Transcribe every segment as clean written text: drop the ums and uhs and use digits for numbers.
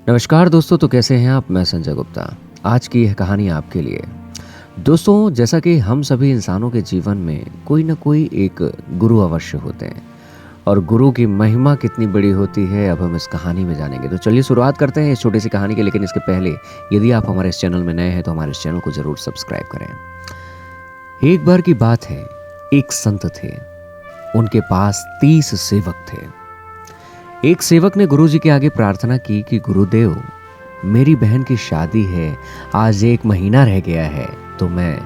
नमस्कार दोस्तों, तो कैसे हैं आप? मैं संजय गुप्ता। आज की यह कहानी आपके लिए। दोस्तों, जैसा कि हम सभी इंसानों के जीवन में कोई ना कोई एक गुरु अवश्य होते हैं और गुरु की महिमा कितनी बड़ी होती है, अब हम इस कहानी में जानेंगे। तो चलिए शुरुआत करते हैं इस छोटी सी कहानी की। लेकिन इसके पहले यदि आप हमारे इस चैनल में नए हैं तो हमारे इस चैनल को ज़रूर सब्सक्राइब करें। एक बार की बात है, एक संत थे। उनके पास 30 सेवक थे। एक सेवक ने गुरुजी के आगे प्रार्थना की कि गुरुदेव, मेरी बहन की शादी है, आज 1 महीना रह गया है, तो मैं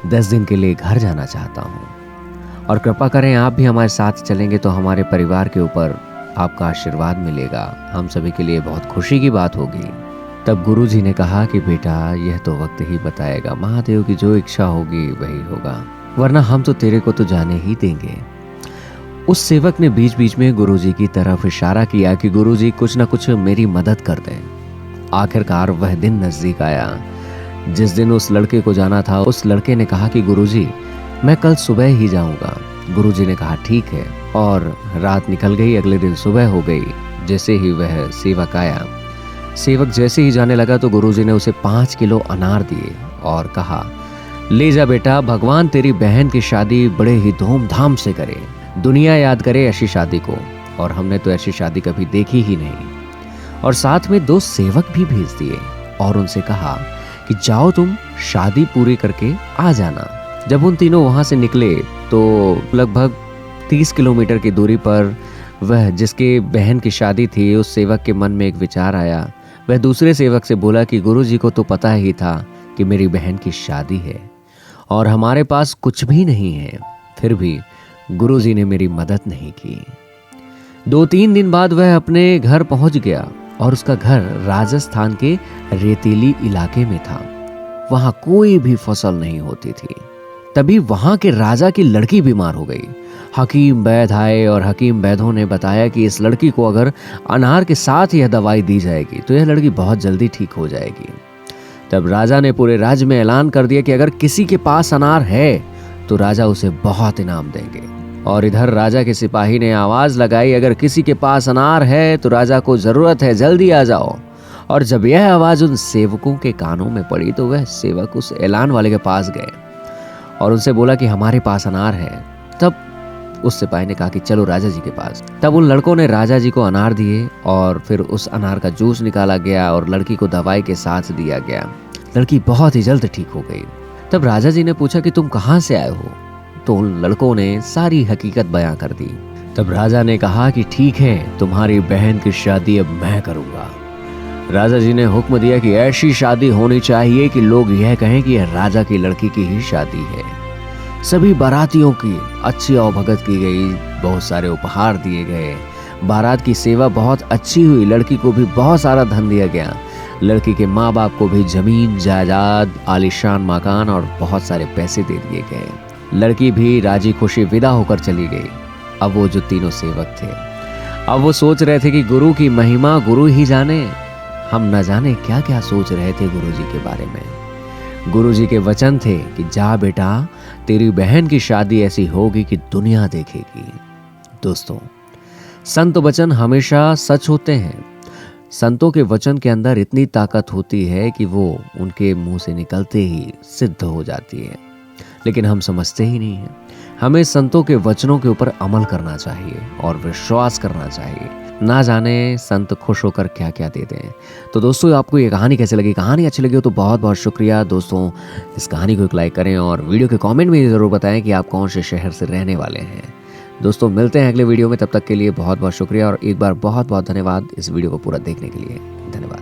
10 दिन के लिए घर जाना चाहता हूँ और कृपा करें आप भी हमारे साथ चलेंगे तो हमारे परिवार के ऊपर आपका आशीर्वाद मिलेगा। हम सभी के लिए बहुत खुशी की बात होगी। तब गुरुजी ने कहा कि बेटा, यह तो वक्त ही बताएगा। महादेव की जो इच्छा होगी वही होगा, वरना हम तो तेरे को तो जाने ही देंगे। उस सेवक ने बीच बीच में गुरुजी की तरफ इशारा किया कि गुरुजी कुछ न कुछ मेरी मदद कर दें। आखिरकार वह दिन नजदीक आया जिस दिन उस लड़के को जाना था। उस लड़के ने कहा कि गुरुजी, मैं कल सुबह ही जाऊंगा। गुरुजी ने कहा ठीक है, और रात निकल गई। अगले दिन सुबह हो गई। जैसे ही वह सेवक आया, सेवक जैसे ही जाने लगा तो गुरुजी ने उसे 5 किलो अनार दिए और कहा, ले जा बेटा, भगवान तेरी बहन की शादी बड़े ही धूमधाम से करे, दुनिया याद करे ऐसी शादी को। और हमने तो ऐसी शादी कभी देखी ही नहीं। और साथ में 2 सेवक भी भेज दिए और उनसे कहा कि जाओ, तुम शादी पूरी करके आ जाना। जब उन तीनों वहां से निकले तो लगभग 30 किलोमीटर की दूरी पर वह जिसके बहन की शादी थी, उस सेवक के मन में एक विचार आया। वह दूसरे सेवक से बोला कि गुरुजी को तो पता ही था कि मेरी बहन की शादी है और हमारे पास कुछ भी नहीं है, फिर भी गुरुजी ने मेरी मदद नहीं की। 2-3 दिन बाद वह अपने घर पहुंच गया और उसका घर राजस्थान के रेतीली इलाके में था। वहां कोई भी फसल नहीं होती थी। तभी वहां के राजा की लड़की बीमार हो गई। हकीम वैद आए और हकीम वैदों ने बताया कि इस लड़की को अगर अनार के साथ यह दवाई दी जाएगी तो यह लड़की बहुत जल्दी ठीक हो जाएगी। तब राजा ने पूरे राज्य में ऐलान कर दिया कि अगर किसी के पास अनार है तो राजा उसे बहुत इनाम देंगे। और इधर राजा के सिपाही ने आवाज लगाई, अगर किसी के पास अनार है तो राजा को जरूरत है, जल्दी आ जाओ। और जब यह आवाज उन सेवकों के कानों में पड़ी तो वह सेवक उस ऐलान वाले के पास गए और उनसे बोला कि हमारे पास अनार है। तब उस सिपाही ने कहा कि चलो राजा जी के पास। तब उन लड़कों ने राजा जी को अनार दिए और फिर उस अनार का जूस निकाला गया और लड़की को दवाई के साथ दिया गया। लड़की बहुत ही जल्द ठीक हो गई। तब राजा जी ने पूछा कि तुम कहाँ से आए हो? तो उन लड़कों ने सारी हकीकत बयां कर दी। तब राजा ने कहा कि ठीक है, तुम्हारी बहन की शादी अब मैं करूंगा। राजा जी ने हुक्म दिया कि ऐसी शादी होनी चाहिए कि लोग यह कहें कि यह राजा की लड़की की ही शादी है। सभी बारातियों की अच्छी अवभगत की गई, बहुत सारे उपहार दिए गए। बारात की सेवा बहुत अच्छी हुई। लड़की को भी बहुत सारा धन दिया गया। लड़की के माँ बाप को भी जमीन जायदाद, आलीशान मकान और बहुत सारे पैसे दे दिए गए। लड़की भी राजी खुशी विदा होकर चली गई। अब वो जो तीनों सेवक थे, अब वो सोच रहे थे कि गुरु की महिमा गुरु ही जाने। हम न जाने क्या क्या सोच रहे थे गुरुजी के बारे में। गुरुजी के वचन थे कि जा बेटा, तेरी बहन की शादी ऐसी होगी कि दुनिया देखेगी। दोस्तों, संत वचन हमेशा सच होते हैं। संतों के वचन के अंदर इतनी ताकत होती है कि वो उनके मुंह से निकलते ही सिद्ध हो जाती है, लेकिन हम समझते ही नहीं हैं। हमें संतों के वचनों के ऊपर अमल करना चाहिए और विश्वास करना चाहिए। ना जाने संत खुश होकर क्या क्या दे दें। तो दोस्तों, आपको ये कहानी कैसे लगी? कहानी अच्छी लगी हो तो बहुत बहुत शुक्रिया। दोस्तों, इस कहानी को एक लाइक करें और वीडियो के कमेंट में ज़रूर बताएं कि आप कौन से शहर से रहने वाले हैं। दोस्तों, मिलते हैं अगले वीडियो में। तब तक के लिए बहुत बहुत शुक्रिया और एक बार बहुत बहुत धन्यवाद इस वीडियो को पूरा देखने के लिए। धन्यवाद।